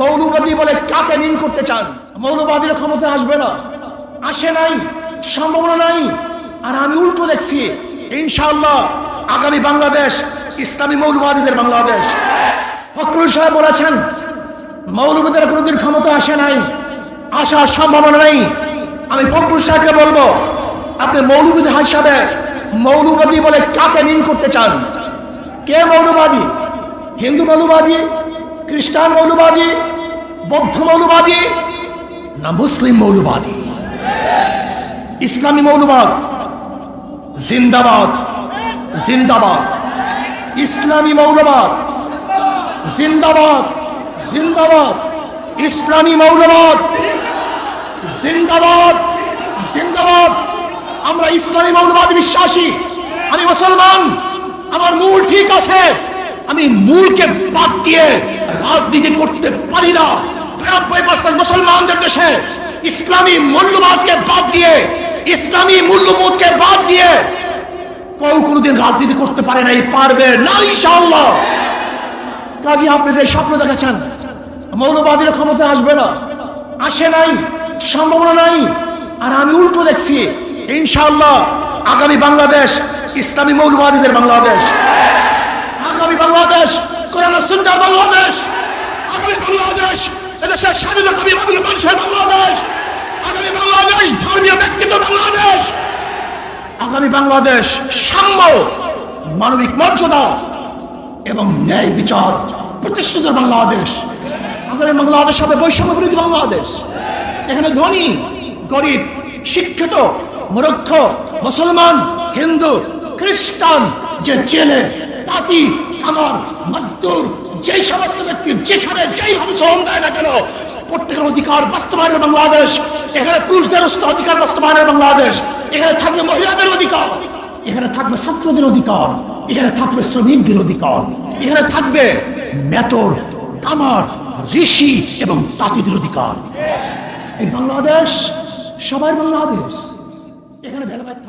মৌলবাদী বলে কাকে মিন করতে চান? মৌলবাদীর ক্ষমতা আসবে না, আসে নাই, সম্ভাবনা নাই। আর আমি উল্টো দেখছি, ইনশাআল্লাহ আগামী বাংলাদেশ ইসলামী মৌলবাদীদের বাংলাদেশ। ফখরুল সাহেব বলেছেন মৌলবাদীদের কোনোদিন ক্ষমতা আসে নাই, আসার সম্ভাবনা নেই। আমি ফখরুল সাহেবকে বলবো, আপনি মৌলবাদী হিসাবে মৌলবাদী বলে কাকে মিন করতে চান? কে মৌলবাদী? হিন্দু মৌলবাদী, খ্রিস্টান মৌলবাদী, বৌদ্ধ মৌলবাদী, না মুসলিম মৌলবাদী? ইসলামী মৌলবাদ জিন্দাবাদ, জিন্দাবাদ। ইসলামী মৌলবাদ জিন্দাবাদ, জিন্দাবাদ। ইসলামী মৌলবাদ জিন্দাবাদ, জিন্দাবাদ। আমরা ইসলামী মৌলবাদী বিশ্বাসী। আমি মুসলমান, আমার মূল ঠিক আছে। আমি মূলকে বাদ দিয়ে রাজনীতি করতে পারি না। ৯৫% মুসলমানদের দেশে ইসলামী মূল্যবোধকে বাদ দিয়ে, ইসলামী মূল্যবোধকে বাদ দিয়ে কেউ কোনোদিন রাজনীতি করতে পারে নাই, পারবে না ইনশাআল্লাহ। কাজী আপনি যে স্বপ্ন দেখেছেন মৌলবাদীর ক্ষমতা আসবে না, আসে নাই, সম্ভাবনা নাই। আর আমি উল্টো দেখছি, ইনশাআল্লাহ আগামী বাংলাদেশ ইসলামী মৌলবাদীদের বাংলাদেশ। আগামী বাংলাদেশ কোরআন ও সুন্নাহর বাংলাদেশ। আগামী বাংলাদেশ এদেশের স্বাধীনতাবাদী মানুষের বাংলাদেশ। আগামী বাংলাদেশ ধর্মীয় ব্যক্তিত্ব বাংলাদেশ। আগামী বাংলাদেশ সাম্য, মানবিক মর্যাদা এবং ন্যায় বিচার প্রতিষ্ঠিত বাংলাদেশ। আগামী বাংলাদেশ হবে বৈষম্য বিরোধী বাংলাদেশ। এখানে ধনী, গরিব, শিক্ষিত, মূর্খ, মুসলমান, হিন্দু, খ্রিস্টান, যে জেলে, তাঁতি, কামার, মজদুর, যেই সমস্ত ব্যক্তি যেখানে যেইভাবে শ্রম দেয় না কেন, প্রত্যেকের অধিকার বাস্তবায়নের বাংলাদেশ। এখানে পুরুষদের অধিকার বাস্তবায়নের বাংলাদেশ। এখানে থাকবে মহিলাদের অধিকার, এখানে থাকবে ছাত্রদের অধিকার, এখানে থাকবে শ্রমিকদের অধিকার, এখানে থাকবে মেতর, কামার, ঋষি এবং তাঁতিদের অধিকার। এই বাংলাদেশ সবার বাংলাদেশ। এখানে ভেদাভেদ